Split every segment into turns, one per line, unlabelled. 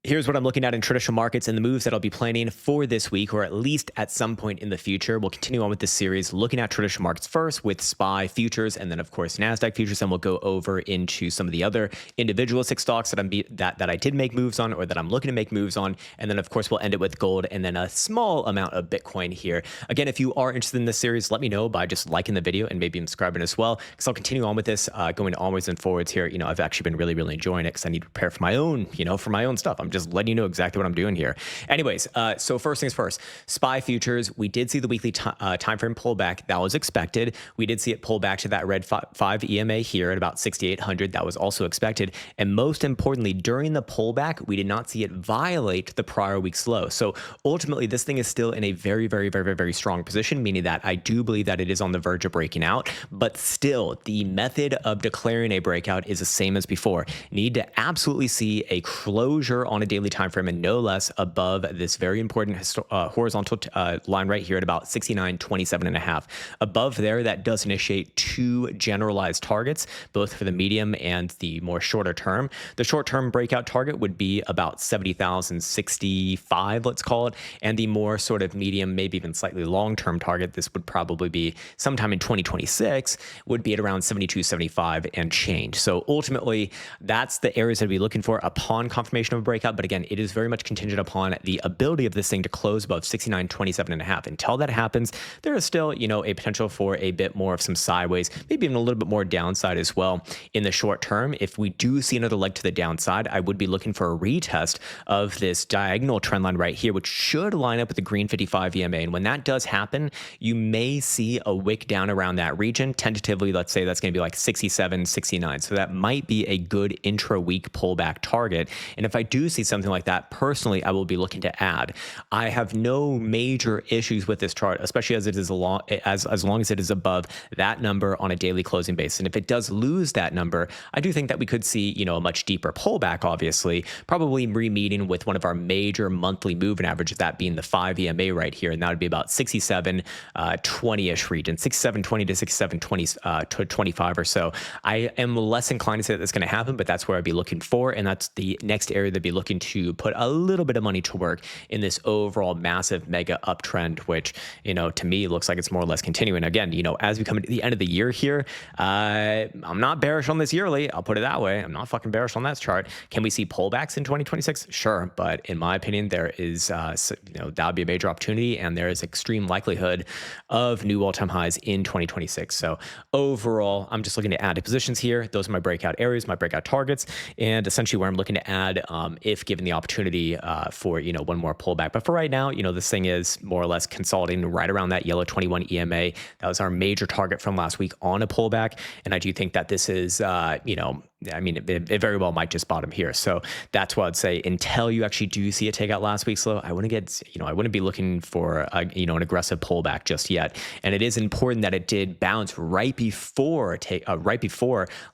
Here's what I'm looking at in traditional markets and the moves that I'll be planning for this week, or at least at some point in the future. We'll continue on with this series, looking at traditional markets first with SPY futures, and then of course NASDAQ futures, and we'll go over into some of the other individualistic stocks that I did make moves on, or that I'm looking to make moves on, and then of course we'll end it with gold, and then a small amount of Bitcoin here. Again, if you are interested in this series, let me know by just liking the video and maybe subscribing as well, because I'll continue on with this, going onwards and forwards here. I've actually been really enjoying it because I need to prepare for my own, for my own stuff. I'm just letting you know exactly what I'm doing here. Anyways, so first things first, SPY futures, we did see the weekly time frame pullback. That was expected. We did see it pull back to that red 5 EMA here at about 6,800. That was also expected. And most importantly, during the pullback, we did not see it violate the prior week's low. So ultimately, this thing is still in a very strong position, meaning that I do believe that it is on the verge of breaking out. But still, the method of declaring a breakout is the same as before. Need to absolutely see a closure on a daily time frame and no less above this very important horizontal line right here at about 69.27.5. Above there, that does initiate two generalized targets, both for the medium and the more shorter term. The short-term breakout target would be about 70,065, let's call it, and the more sort of medium, maybe even slightly long-term target, this would probably be sometime in 2026, would be at around 72.75 and change. So ultimately, that's the areas that we'd be looking for upon confirmation of a breakout. But again, it is very much contingent upon the ability of this thing to close above 69.27.5. Until that happens, there is still, a potential for a bit more of some sideways, maybe even a little bit more downside as well in the short term. If we do see another leg to the downside, I would be looking for a retest of this diagonal trend line right here, which should line up with the green 55 EMA. And when that does happen, you may see a wick down around that region. Tentatively, let's say that's going to be like 67, 69. So that might be a good intra-week pullback target. And if I do see something like that, personally, I will be looking to add. I have no major issues with this chart, especially as it is as long as it is above that number on a daily closing basis. And if it does lose that number, I do think that we could see, a much deeper pullback, obviously, probably re-meeting with one of our major monthly moving averages, that being the 5 EMA right here. And that would be about 67.20-ish region, 67.20 to 67.20 to 25 or so. I am less inclined to say that that's going to happen, but that's where I'd be looking for. And that's the next area that I'd be looking to put a little bit of money to work in this overall massive mega uptrend, which, to me looks like it's more or less continuing. Again, as we come into the end of the year here, I'm not bearish on this yearly. I'll put it that way. I'm not fucking bearish on that chart. Can we see pullbacks in 2026? Sure. But in my opinion, there is, that would be a major opportunity, and there is extreme likelihood of new all-time highs in 2026. So overall, I'm just looking to add to positions here. Those are my breakout areas, my breakout targets, and essentially where I'm looking to add if given the opportunity for, one more pullback. But for right now, this thing is more or less consolidating right around that yellow 21 EMA. That was our major target from last week on a pullback. And I do think that this is, it very well might just bottom here. So that's what I'd say. Until you actually do see it take out last week's low, I wouldn't be looking for an aggressive pullback just yet. And it is important that it did bounce right before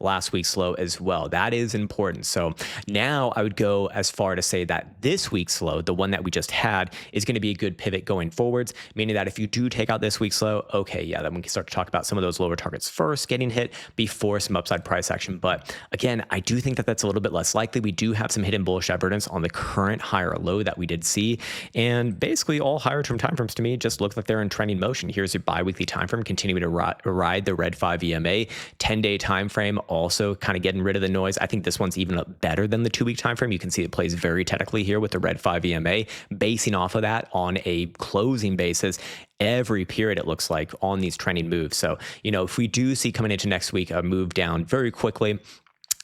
last week's low as well. That is important. So now I would go as far to say that this week's low, the one that we just had, is going to be a good pivot going forwards, meaning that if you do take out this week's low, okay, yeah, then we can start to talk about some of those lower targets first getting hit before some upside price action. But again, I do think that that's a little bit less likely. We do have some hidden bullish evidence on the current higher low that we did see. And basically all higher term timeframes to me just look like they're in trending motion. Here's your bi-weekly timeframe continuing to ride the red 5 EMA. 10-day timeframe also kind of getting rid of the noise. I think this one's even better than the 2-week timeframe. You can see it plays very technically here with the red 5 EMA, basing off of that on a closing basis every period, it looks like, on these trending moves. So, if we do see coming into next week a move down very quickly,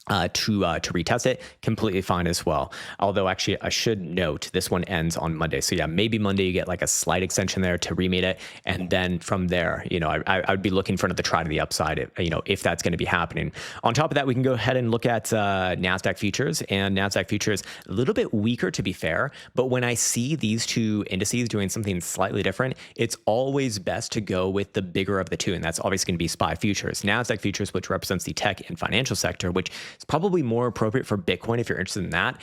to retest it, completely fine as well. Although actually I should note this one ends on Monday. So yeah, maybe Monday you get like a slight extension there to remate it. And then from there, I would be looking for another try to the upside, if that's going to be happening. On top of that, we can go ahead and look at NASDAQ futures, and NASDAQ futures a little bit weaker to be fair. But when I see these two indices doing something slightly different, it's always best to go with the bigger of the two. And that's obviously going to be SPY futures. NASDAQ futures, which represents the tech and financial sector, which it's probably more appropriate for Bitcoin if you're interested in that,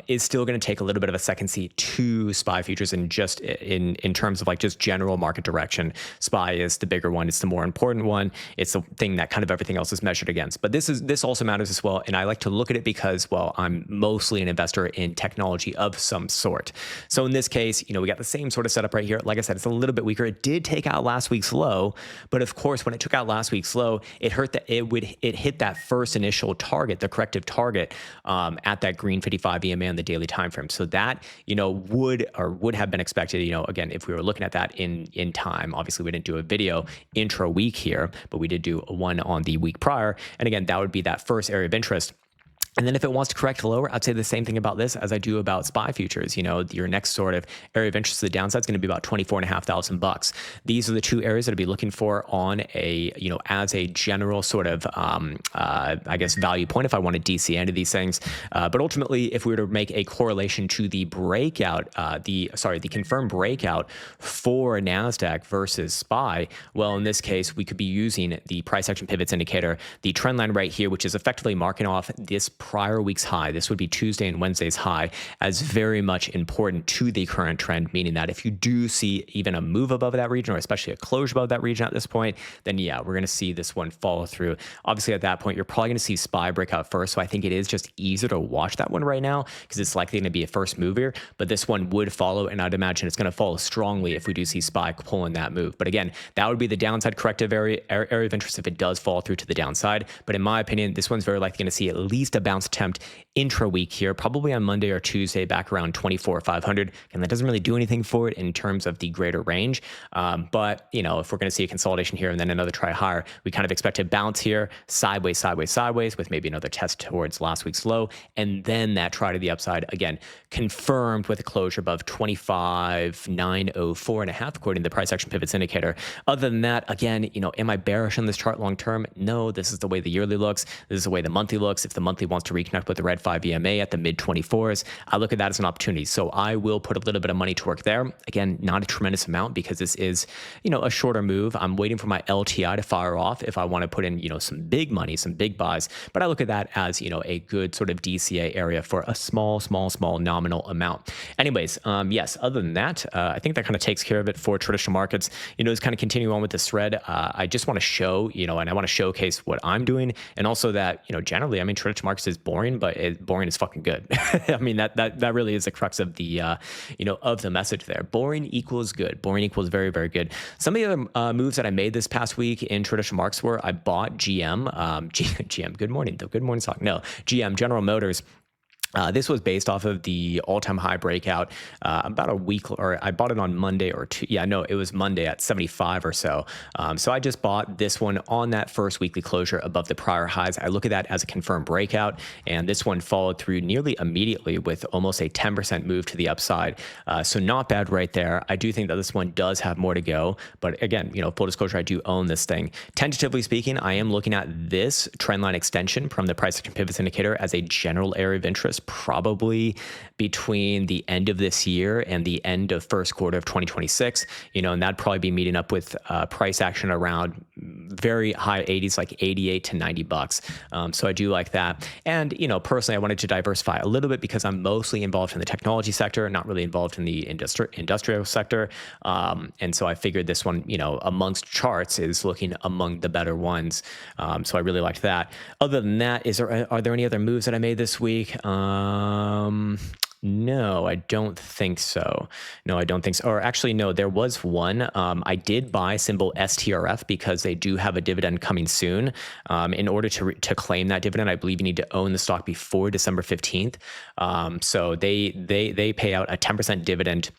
is still going to take a little bit of a second seat to SPY futures, and just in terms of like just general market direction. SPY is the bigger one. It's the more important one. It's the thing that kind of everything else is measured against. But this also matters as well. And I like to look at it because, well, I'm mostly an investor in technology of some sort. So in this case, we got the same sort of setup right here. Like I said, it's a little bit weaker. It did take out last week's low, but of course, when it took out last week's low, it hit that first initial target, the corrective target, at that green 55 EMA on the daily time frame. So that would have been expected. Again, if we were looking at that in time. Obviously, we didn't do a video intra week here, but we did do one on the week prior. And again, that would be that first area of interest. And then if it wants to correct lower, I'd say the same thing about this as I do about SPY futures. Your next sort of area of interest to the downside is going to be about $24,500. These are the two areas that I'd be looking for on a, as a general sort of, I guess, value point if I want to DC into these things. But ultimately, if we were to make a correlation to the breakout, the confirmed breakout for NASDAQ versus SPY, well, in this case, we could be using the price action pivots indicator, the trend line right here, which is effectively marking off this prior week's high. This would be Tuesday and Wednesday's high, as very much important to the current trend, meaning that if you do see even a move above that region, or especially a closure above that region at this point, then yeah, we're going to see this one follow through. Obviously, at that point, you're probably going to see SPY break out first. So I think it is just easier to watch that one right now because it's likely going to be a first mover, but this one would follow, and I'd imagine it's going to follow strongly if we do see SPY pulling that move. But again, that would be the downside corrective area of interest if it does fall through to the downside. But in my opinion, this one's very likely going to see at least a bounce attempt intra-week here, probably on Monday or Tuesday, back around 24,500. And that doesn't really do anything for it in terms of the greater range. But, if we're going to see a consolidation here and then another try higher, we kind of expect a bounce here, sideways, with maybe another test towards last week's low. And then that try to the upside, again, confirmed with a closure above 25,904.5, according to the price action pivots indicator. Other than that, again, am I bearish on this chart long term? No, this is the way the yearly looks. This is the way the monthly looks. If the monthly wants to reconnect with the red 5 EMA at the mid 24s, I look at that as an opportunity. So I will put a little bit of money to work there. Again, not a tremendous amount because this is, a shorter move. I'm waiting for my LTI to fire off if I want to put in, some big money, some big buys. But I look at that as, a good sort of DCA area for a small nominal amount. Anyways, yes, other than that, I think that kind of takes care of it for traditional markets. Just kind of continue on with this thread. I just want to show, and I want to showcase what I'm doing. And also that, generally, traditional markets is boring, but boring is fucking good. That really is the crux of the, of the message there. Boring equals good. Boring equals very, very good. Some of the other moves that I made this past week in traditional markets were I bought GM, GM, good morning, stock. No, GM, General Motors. This was based off of the all-time high breakout about a week, or I bought it on Monday or two. Yeah, no, it was Monday at 75 or so. So I just bought this one on that first weekly closure above the prior highs. I look at that as a confirmed breakout, and this one followed through nearly immediately with almost a 10% move to the upside. So not bad right there. I do think that this one does have more to go, but again, full disclosure, I do own this thing. Tentatively speaking, I am looking at this trendline extension from the price action pivots indicator as a general area of interest, probably between the end of this year and the end of first quarter of 2026, and that'd probably be meeting up with price action around very high 80s, like 88 to 90 bucks. So I do like that. And, personally, I wanted to diversify a little bit because I'm mostly involved in the technology sector, not really involved in the industrial sector. And so I figured this one, amongst charts is looking among the better ones. So I really liked that. Other than that, are there any other moves that I made this week? No, I don't think so. Or actually, no, there was one. I did buy symbol STRF because they do have a dividend coming soon. In order to claim that dividend, I believe you need to own the stock before December 15th. So they pay out a 10% dividend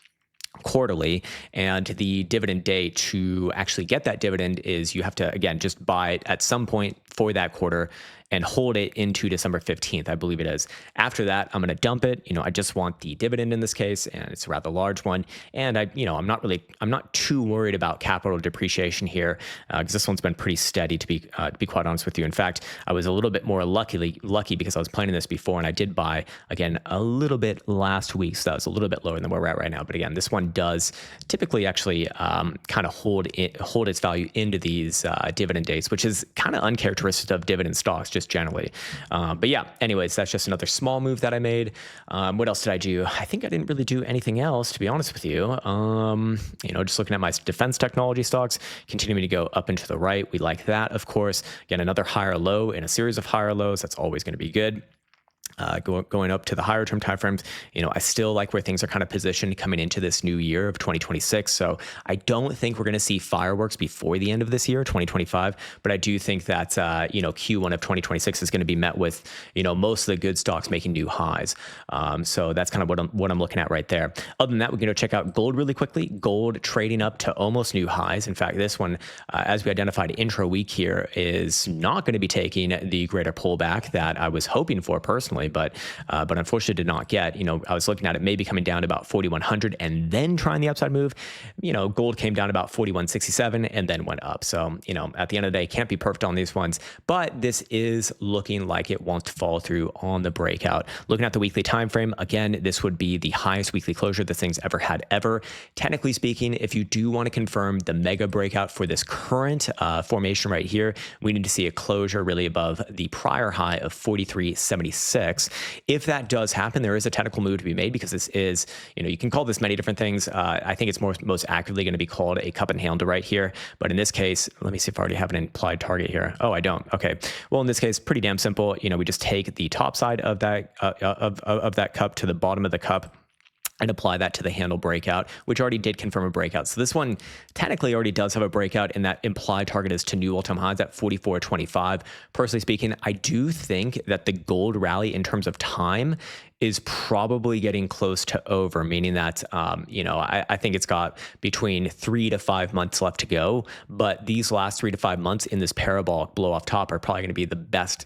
quarterly, and the dividend date to actually get that dividend is you have to, again, just buy it at some point for that quarter and hold it into December 15th, I believe it is. After that, I'm going to dump it. I just want the dividend in this case, and it's a rather large one. And I'm not too worried about capital depreciation here because this one's been pretty steady, to be quite honest with you. In fact, I was a little bit more lucky because I was planning this before, and I did buy again a little bit last week, so that was a little bit lower than where we're at right now. But again, this one does typically actually kind of hold its value into these dividend dates, which is kind of uncharacteristic of dividend stocks. just generally. But yeah, anyways, that's just another small move that I made. What else did I do? I think I didn't really do anything else, to be honest with you. Just looking at my defense technology stocks, continuing to go up and to the right. We like that, of course. Again, another higher low in a series of higher lows. That's always going to be good. Going up to the higher term timeframes, I still like where things are kind of positioned coming into this new year of 2026. So I don't think we're going to see fireworks before the end of this year, 2025. But I do think that, Q1 of 2026 is going to be met with, most of the good stocks making new highs. So that's kind of what I'm looking at right there. Other than that, we're going to check out gold really quickly. Gold trading up to almost new highs. In fact, this one, as we identified intra week here, is not going to be taking the greater pullback that I was hoping for personally. But unfortunately did not get. I was looking at it maybe coming down to about 4,100 and then trying the upside move. Gold came down about 4,167 and then went up. So, at the end of the day, can't be perfect on these ones, but this is looking like it wants to fall through on the breakout. Looking at the weekly time frame, again, this would be the highest weekly closure this thing's ever had ever. Technically speaking, if you do want to confirm the mega breakout for this current formation right here, we need to see a closure really above the prior high of 43.76. If that does happen, there is a technical move to be made because this is, you can call this many different things. I think it's most accurately going to be called a cup and handle right here. But in this case, let me see if I already have an implied target here. Oh, I don't. Okay. Well, in this case, pretty damn simple. We just take the top side of that of that cup to the bottom of the cup and apply that to the handle breakout, which already did confirm a breakout. So this one technically already does have a breakout, and that implied target is to new all-time highs at 44.25. Personally speaking, I do think that the gold rally in terms of time is probably getting close to over, meaning that, I think it's got between 3 to 5 months left to go. But these last 3 to 5 months in this parabolic blow off top are probably going to be the best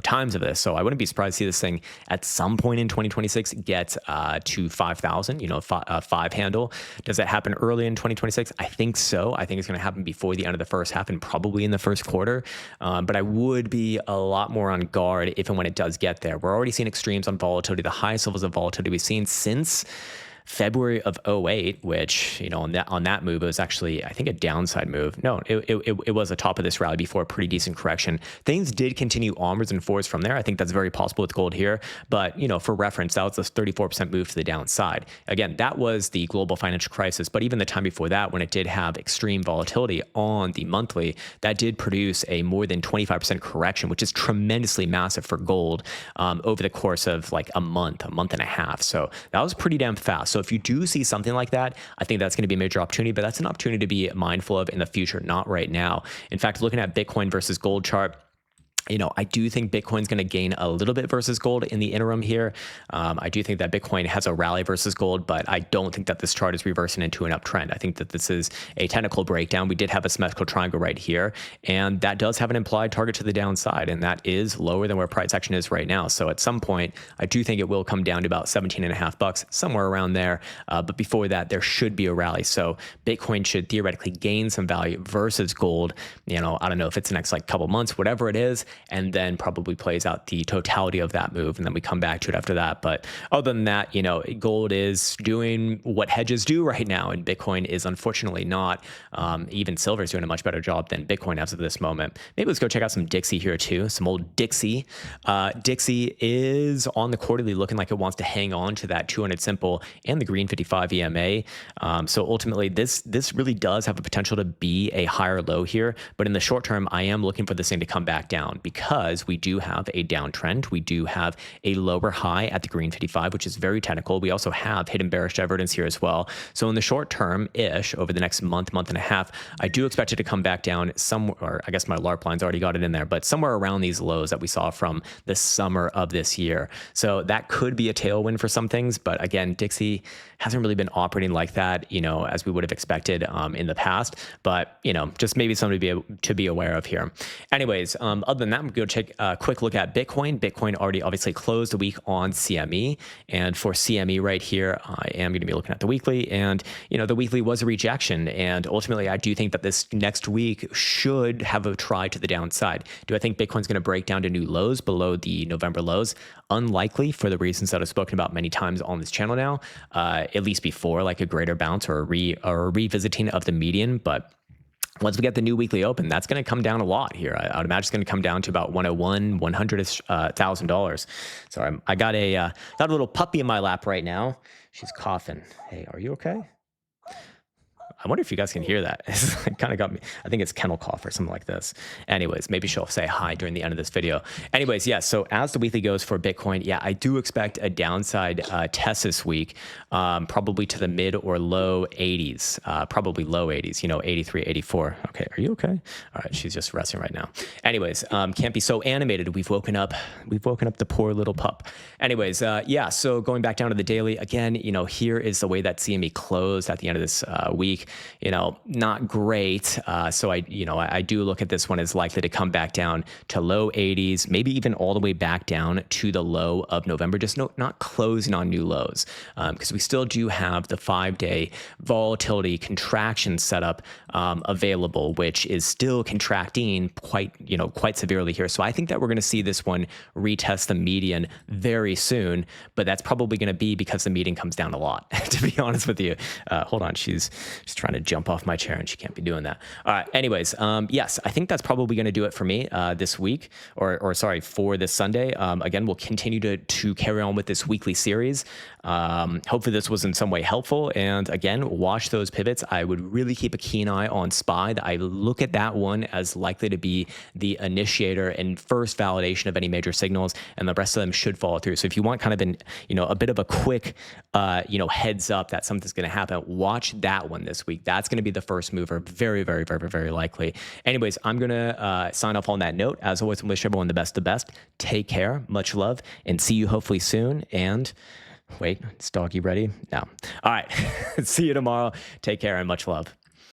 times of this. So I wouldn't be surprised to see this thing at some point in 2026 get to 5,000, five handle. Does that happen early in 2026? I think so. I think it's going to happen before the end of the first half and probably in the first quarter. But I would be a lot more on guard if and when it does get there. We're already seeing extremes on volatility, the highest levels of volatility we've seen since February of 08, which, on that move, it was actually, I think, a downside move. No, it was the top of this rally before a pretty decent correction. Things did continue onwards and forwards from there. I think that's very possible with gold here. But, for reference, that was a 34% move to the downside. Again, that was the global financial crisis. But even the time before that, when it did have extreme volatility on the monthly, that did produce a more than 25% correction, which is tremendously massive for gold over the course of like a month and a half. So that was pretty damn fast. So if you do see something like that, I think that's going to be a major opportunity, but that's an opportunity to be mindful of in the future, not right now. In fact, looking at Bitcoin versus gold chart, I do think Bitcoin's going to gain a little bit versus gold in the interim here. I do think that Bitcoin has a rally versus gold, but I don't think that this chart is reversing into an uptrend. I think that this is a technical breakdown. We did have a symmetrical triangle right here, and that does have an implied target to the downside, and that is lower than where price action is right now. So at some point, I do think it will come down to about $17.50, somewhere around there. But before that, there should be a rally. So Bitcoin should theoretically gain some value versus gold. I don't know if it's the next couple months, whatever it is, and then probably plays out the totality of that move, and then we come back to it after that. But other than that, gold is doing what hedges do right now, and Bitcoin is unfortunately not. Even silver is doing a much better job than Bitcoin as of this moment. Maybe let's go check out some Dixie here too, some old Dixie. Dixie is on the quarterly looking like it wants to hang on to that 200 simple and the green 55 EMA. So ultimately, this really does have a potential to be a higher low here, but in the short term, I am looking for this thing to come back down because we do have a downtrend. We do have a lower high at the green 55, which is very technical. We also have hidden bearish divergence here as well. So in the short term-ish, over the next month and a half, I do expect it to come back down somewhere, or I guess my LARP line's already got it in there, but somewhere around these lows that we saw from the summer of this year. So that could be a tailwind for some things, but again, Dixie hasn't really been operating like that, as we would have expected in the past, but just maybe something to be aware of here. Anyways, other than that, I'm going to take a quick look at Bitcoin. Bitcoin already obviously closed the week on CME, and for CME right here, I am going to be looking at the weekly, and the weekly was a rejection, and ultimately I do think that this next week should have a try to the downside. Do I think Bitcoin's going to break down to new lows below the November lows? Unlikely, for the reasons that I've spoken about many times on this channel now, at least before, like a greater bounce or a revisiting of the median, but once we get the new weekly open, that's going to come down a lot here. I would imagine it's going to come down to about 101, $100,000. So I got a little puppy in my lap right now. She's coughing. Hey, are you okay? I wonder if you guys can hear that. It kind of got me. I think it's kennel cough or something like this. Anyways, maybe she'll say hi during the end of this video. Anyways, yeah, so as the weekly goes for Bitcoin, yeah, I do expect a downside test this week, probably to the mid or low 80s, probably low 80s, 83, 84. Okay, are you okay? All right, she's just resting right now. Anyways, can't be so animated. We've woken up the poor little pup. Anyways, yeah, so going back down to the daily, again, here is the way that CME closed at the end of this week. Not great. So I do look at this one as likely to come back down to low 80s, maybe even all the way back down to the low of November, just not closing on new lows, because we still do have the 5-day volatility contraction setup available, which is still contracting quite severely here. So I think that we're going to see this one retest the median very soon, but that's probably going to be because the median comes down a lot, to be honest with you. Hold on, she's trying to jump off my chair and she can't be doing that. All right. Anyways, yes, I think that's probably going to do it for me this week, or sorry, for this Sunday. Again, we'll continue to carry on with this weekly series. Hopefully this was in some way helpful. And again, watch those pivots. I would really keep a keen eye on SPY. I look at that one as likely to be the initiator and first validation of any major signals, and the rest of them should follow through. So if you want kind of a bit of a quick, heads up that something's going to happen, watch that one this week. That's going to be the first mover. Very, very, very, very likely. Anyways, I'm going to sign off on that note. As always, I wish everyone the best of the best. Take care. Much love, and see you hopefully soon. And wait, is doggy ready? No. All right. See you tomorrow. Take care and much love.